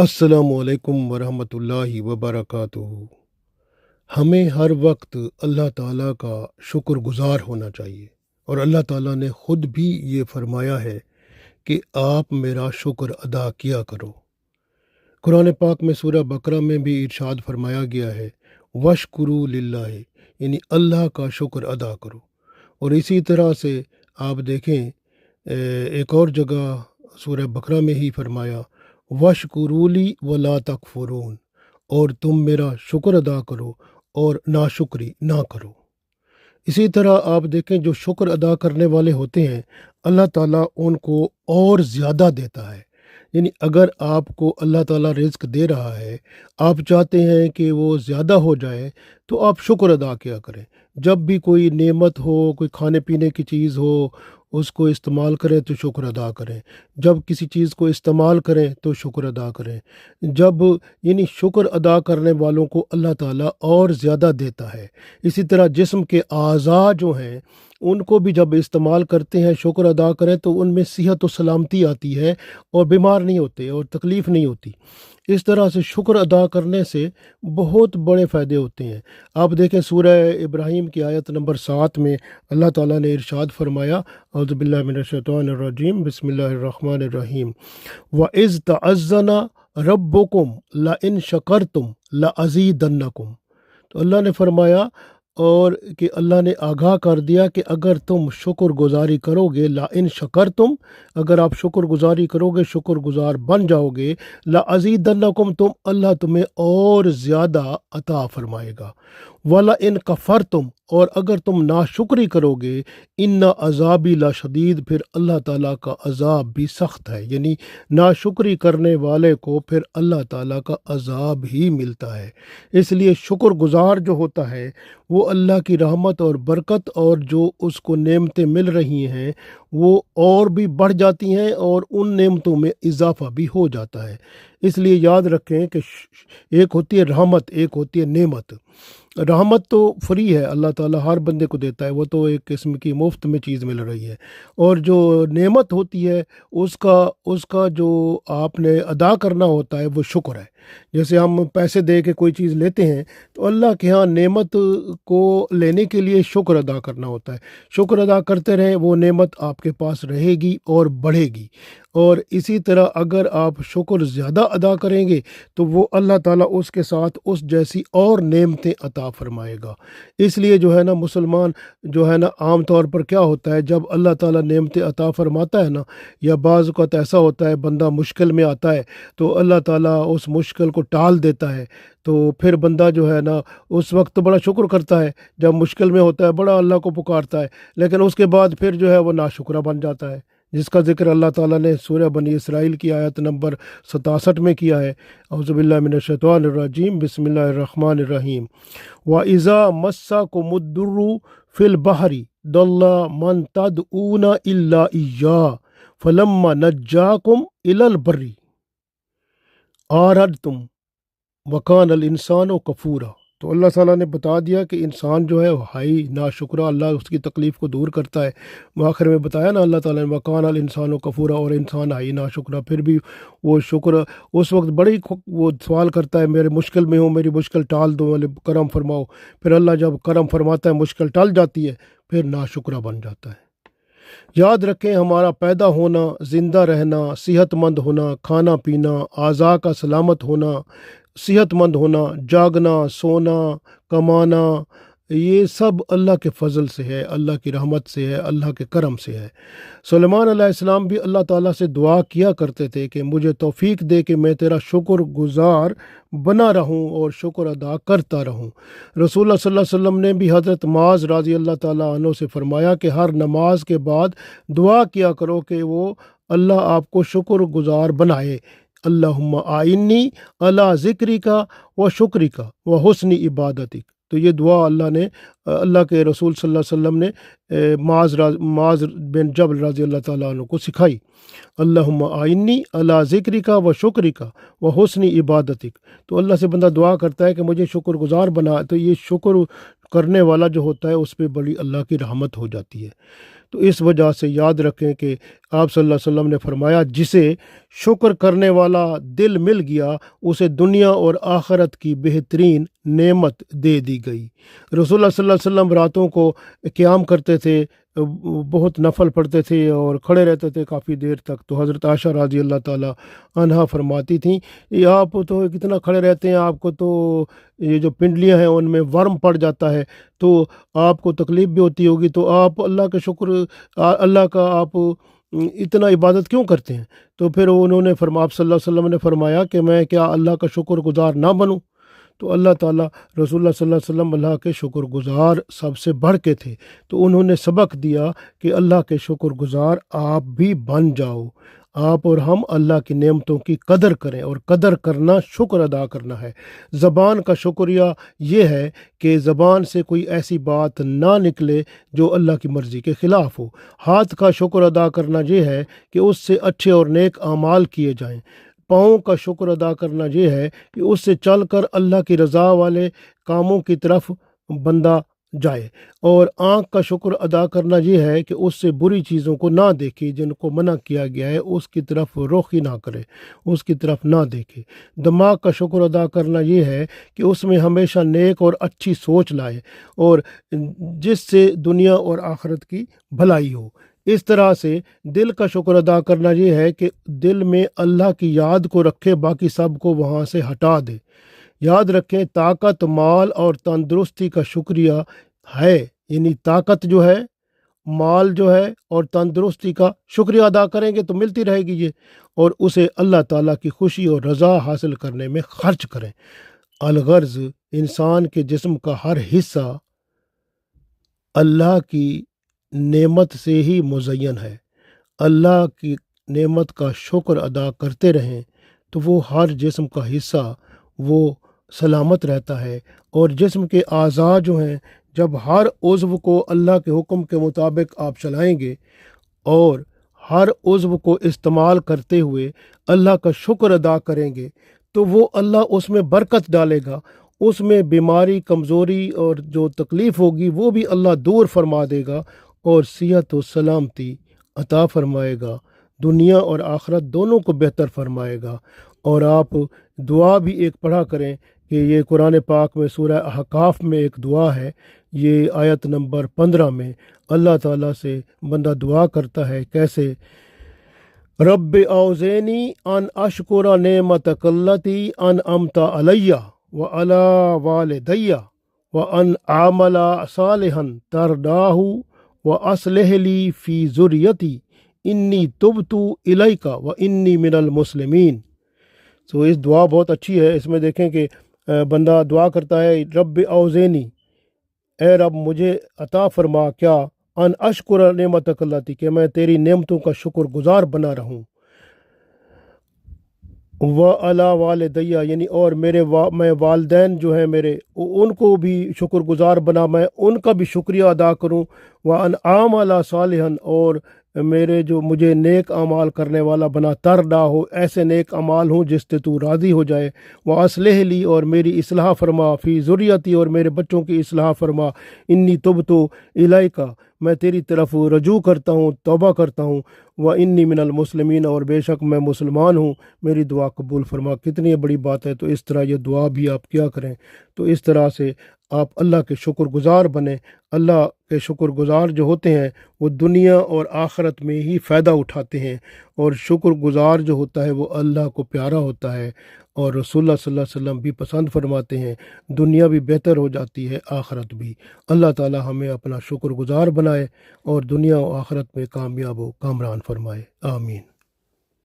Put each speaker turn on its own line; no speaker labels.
अस्सलाम वालेकुम वरहमतुल्लाहि वबरकातुहू। हमें हर वक्त अल्लाह ताला का शुक्रगुजार होना चाहिए, और अल्लाह ताला ने ख़ुद भी ये फरमाया है कि आप मेरा शुक्र अदा किया करो। कुरान पाक में सूरह बकरा में भी इरशाद फरमाया गया है, वशकुरू लिल्लाहि, यानी अल्लाह का शुक्र अदा करो। और इसी तरह से आप देखें, एक और जगह सूरह बकरा में ही फरमाया, वशकुरूली वला तकफुरून, और तुम मेरा शुक्र अदा करो और नाशुक्री ना करो। इसी तरह आप देखें, जो शुक्र अदा करने वाले होते हैं अल्लाह ताला उनको और ज़्यादा देता है। यानी अगर आपको अल्लाह ताला रिज़्क दे रहा है, आप चाहते हैं कि वो ज़्यादा हो जाए, तो आप शुक्र अदा किया करें। जब भी कोई नेमत हो, कोई खाने पीने की चीज़ हो, उसको इस्तेमाल करें तो शुक्र अदा करें। जब किसी चीज़ को इस्तेमाल करें तो शुक्र अदा करें। जब यानी शुक्र अदा करने वालों को अल्लाह ताला और ज़्यादा देता है। इसी तरह जिस्म के आज़ा जो हैं, उनको भी जब इस्तेमाल करते हैं, शुक्र अदा करें तो उनमें सेहत और सलामती आती है और बीमार नहीं होते और तकलीफ़ नहीं होती। इस तरह से शुक्र अदा करने से बहुत बड़े फ़ायदे होते हैं। आप देखें, सूरह इब्राहीम की आयत नंबर 7 में अल्लाह ताला ने इरशाद फरमाया, औज़ु बिल्लाहि मिनश शैतानिर रजीम, बिस्मिल्लाहिर रहमानिर रहीम, व इज़ तअज़्ज़ना रब्बुकुम ला इन शकरतुम ला अज़ीदन्नकुम। तो अल्लाह ने फरमाया, और कि अल्लाह ने आगाह कर दिया कि अगर तुम शुक्र गुजारी करोगे, ला इन शकर तुम, अगर आप शुक्र गुजारी करोगे, शुक्र गुजार बन जाओगे, ला अज़ीदन्नकुम, तुम अल्लाह तुम्हें और ज़्यादा अता फरमाएगा। वला इन कफ़र तुम, और अगर तुम नाशुक्री करोगे, इन्ना अज़ाबी ला शदीद, फिर अल्लाह ताला का अज़ाब भी सख्त है। यानी नाशुक्री करने वाले को फिर अल्लाह ताला का अज़ाब ही मिलता है। इसलिए शुक्रगुजार जो होता है वो अल्लाह की रहमत और बरकत और जो उसको नेमतें मिल रही हैं वो और भी बढ़ जाती हैं, और उन नेमतों में इजाफ़ा भी हो जाता है। इसलिए याद रखें कि एक होती है रहमत, एक होती है नेमत। रहमत तो फ्री है, अल्लाह ताला हर बंदे को देता है, वो तो एक किस्म की मुफ्त में चीज़ मिल रही है। और जो नेमत होती है उसका उसका जो आपने अदा करना होता है वो शुक्र है। जैसे हम पैसे दे के कोई चीज़ लेते हैं, तो अल्लाह के यहाँ नेमत को लेने के लिए शुक्र अदा करना होता है। शुक्र अदा करते रहें, वो नेमत आपके पास रहेगी और बढ़ेगी। और इसी तरह अगर आप शुक्र ज़्यादा अदा करेंगे तो वो अल्लाह ताला उसके साथ उस जैसी और नेमतें अता फरमाएगा। इसलिए जो है ना, मुसलमान जो है ना, आम तौर पर क्या होता है, जब अल्लाह ताला नेमतें अता फरमाता है ना, या बाज़ वक़्त ऐसा होता है बंदा मुश्किल में आता है तो अल्लाह ताला उस मुश्किल को टाल देता है, तो फिर बंदा जो है ना उस वक्त तो बड़ा शुक्र करता है, जब मुश्किल में होता है बड़ा अल्लाह को पुकारता है, लेकिन उसके बाद फिर जो है वो नाशुक्रा बन जाता है, जिसका ज़िक्र अल्लाह ताला ने सूरह बनी इसराइल की आयत नंबर 67 में किया है। औज़ु बिल्लाहि मिनश शैतानिर रजीम, बिस्मिल्लाहिर रहमानिर रहीम, व इज़ा मस्सकुमुद्दुर्रु फिल बहरी दल्ला मन तदऊना इल्ला इय्या फलम्मा नज्जाकुम इलल बर्री आरदतुम वकानल इंसानो कफूरा। तो अल्लाह ताला ने बता दिया कि इंसान जो है हाई नाशुक्रा, अल्लाह उसकी तकलीफ़ को दूर करता है। आखिर में बताया ना अल्लाह ताला ने वकानल इंसानो कफूरा, और इंसान हाई नाशुक्रा, फिर भी वो शुक्र उस वक्त बड़ी वो सवाल करता है, मेरे मुश्किल में हो, मेरी मुश्किल टाल दो, वाले करम फरमाओ। फिर अल्लाह जब करम फरमाता है, मुश्किल टल जाती है, फिर नाशुक्रा बन जाता है। याद रखें, हमारा पैदा होना, ज़िंदा रहना, सेहतमंद होना, खाना पीना, आज़ा का सलामत होना, सेहतमंद होना, जागना, सोना, कमाना, ये सब अल्लाह के फ़ज़ल से है, अल्लाह की रहमत से है, अल्लाह के करम से है। सुलेमान अलैहिस्सलाम भी अल्लाह ताला से दुआ किया करते थे कि मुझे तौफ़ीक दे कि मैं तेरा शुक्र गुज़ार बना रहूं और शुक्र अदा करता रहूं। रसूलुल्लाह सल्लल्लाहु अलैहि वसल्लम ने भी हज़रत मुआज़ रज़ी अल्लाह ताला अन्हु से फ़रमाया कि हर नमाज के बाद दुआ किया करो कि वो अल्लाह आपको शुक्र गुज़ार बनाए। अल्लाहुम्मा आइन्नी अला ज़िक्रिका व शुक्रिका व हुस्नि इबादतिक। तो ये दुआ अल्लाह के रसूल सल्लल्लाहु अलैहि वसल्लम ने मुआज़ बिन जबल रज़ी अल्लाह ताला अन्हु को सिखाई। अल्लाहुम्मा आइन्नी अला ज़िक्रिका व शुक्रिका व हुस्नि इबादतिक। तो अल्लाह से बंदा दुआ करता है कि मुझे शुक्रगुजार बना, तो ये शुक्र करने वाला जो होता है उस पर बड़ी अल्लाह की रहमत हो जाती है। تو اس وجہ سے یاد رکھیں کہ آپ صلی اللہ علیہ وسلم نے فرمایا جسے شکر کرنے والا دل مل گیا اسے دنیا اور آخرت کی بہترین نعمت دے دی گئی۔ رسول اللہ صلی اللہ علیہ وسلم راتوں کو قیام کرتے تھے، بہت نفل پڑھتے تھے اور کھڑے رہتے تھے کافی دیر تک۔ تو حضرت عائشہ رضی اللہ تعالیٰ عنہا فرماتی تھیں یہ آپ تو کتنا کھڑے رہتے ہیں، آپ کو تو یہ جو پنڈلیاں ہیں ان میں ورم پڑ جاتا ہے، تو آپ کو تکلیف بھی ہوتی ہوگی، تو آپ اللہ کا شکر اللہ کا آپ اتنا عبادت کیوں کرتے ہیں؟ تو پھر انہوں نے آپ صلی اللہ علیہ وسلم نے فرمایا کہ میں کیا اللہ کا شکر گزار نہ بنوں؟ تو اللہ تعالیٰ رسول اللہ صلی اللہ علیہ وسلم اللہ کے شکر گزار سب سے بڑھ کے تھے، تو انہوں نے سبق دیا کہ اللہ کے شکر گزار آپ بھی بن جاؤ، آپ اور ہم اللہ کی نعمتوں کی قدر کریں، اور قدر کرنا شکر ادا کرنا ہے۔ زبان کا شکریہ یہ ہے کہ زبان سے کوئی ایسی بات نہ نکلے جو اللہ کی مرضی کے خلاف ہو۔ ہاتھ کا شکر ادا کرنا یہ ہے کہ اس سے اچھے اور نیک اعمال کیے جائیں۔ پاؤں کا شکر ادا کرنا یہ ہے کہ اس سے چل کر اللہ کی رضا والے کاموں کی طرف بندہ جائے، اور آنکھ کا شکر ادا کرنا یہ ہے کہ اس سے بری چیزوں کو نہ دیکھے، جن کو منع کیا گیا ہے اس کی طرف رخ ہی نہ کرے، اس کی طرف نہ دیکھے۔ دماغ کا شکر ادا کرنا یہ ہے کہ اس میں ہمیشہ نیک اور اچھی سوچ لائے، اور جس سے دنیا اور آخرت کی بھلائی ہو۔ اس طرح سے دل کا شکر ادا کرنا یہ ہے کہ دل میں اللہ کی یاد کو رکھے، باقی سب کو وہاں سے ہٹا دے۔ یاد رکھیں طاقت، مال اور تندرستی کا شکریہ ہے، یعنی طاقت جو ہے، مال جو ہے اور تندرستی کا شکریہ ادا کریں گے تو ملتی رہے گی یہ، اور اسے اللہ تعالیٰ کی خوشی اور رضا حاصل کرنے میں خرچ کریں۔ الغرض انسان کے جسم کا ہر حصہ اللہ کی نعمت سے ہی مزین ہے۔ اللہ کی نعمت کا شکر ادا کرتے رہیں تو وہ ہر جسم کا حصہ وہ سلامت رہتا ہے، اور جسم کے اعضاء جو ہیں جب ہر عضو کو اللہ کے حکم کے مطابق آپ چلائیں گے اور ہر عضو کو استعمال کرتے ہوئے اللہ کا شکر ادا کریں گے تو وہ اللہ اس میں برکت ڈالے گا، اس میں بیماری، کمزوری اور جو تکلیف ہوگی وہ بھی اللہ دور فرما دے گا، اور صحت و سلامتی عطا فرمائے گا، دنیا اور آخرت دونوں کو بہتر فرمائے گا۔ اور آپ دعا بھی ایک پڑھا کریں کہ یہ قرآن پاک میں سورہ احقاف میں ایک دعا ہے، یہ آیت نمبر 15 میں اللہ تعالیٰ سے بندہ دعا کرتا ہے کیسے، رب اوزینی ان اشکر نعمتک التی انعمت علی وعلی والدی وان اعمل صالحا ترضاہ واصلح لی فی ذریتی انی تبت الیک وانی من المسلمین۔ تو اس دعا بہت اچھی ہے، اس میں دیکھیں کہ بندہ دعا کرتا ہے رب اوزینی، اے رب مجھے عطا فرما کیا، ان اشکر نعمتک التی، کہ میں تیری نعمتوں کا شکر گزار بنا رہوں، وعلی والدیہ، یعنی اور میں والدین جو ہیں میرے ان کو بھی شکر گزار بنا، میں ان کا بھی شکریہ ادا کروں، وان اعمل صالحا، اور میرے جو مجھے نیک اعمال کرنے والا بنا، ترضا ہو، ایسے نیک اعمال ہوں جس سے تو راضی ہو جائے، واصلح لی، اور میری اصلاح فرما، فی ذریتی، اور میرے بچوں کی اصلاح فرما، انی تبت الیک، میں تیری طرف رجوع کرتا ہوں، توبہ کرتا ہوں، وانی من المسلمین، اور بے شک میں مسلمان ہوں، میری دعا قبول فرما۔ کتنی بڑی بات ہے، تو اس طرح یہ دعا بھی آپ کیا کریں، تو اس طرح سے آپ اللہ کے شکر گزار بنیں۔ اللہ کے شکر گزار جو ہوتے ہیں وہ دنیا اور آخرت میں ہی فائدہ اٹھاتے ہیں، اور شکر گزار جو ہوتا ہے وہ اللہ کو پیارا ہوتا ہے، اور رسول اللہ صلی اللہ علیہ وسلم بھی پسند فرماتے ہیں، دنیا بھی بہتر ہو جاتی ہے، آخرت بھی۔ اللہ تعالی ہمیں اپنا شکر گزار بنائے اور دنیا و آخرت میں کامیاب و کامران فرمائے، آمین۔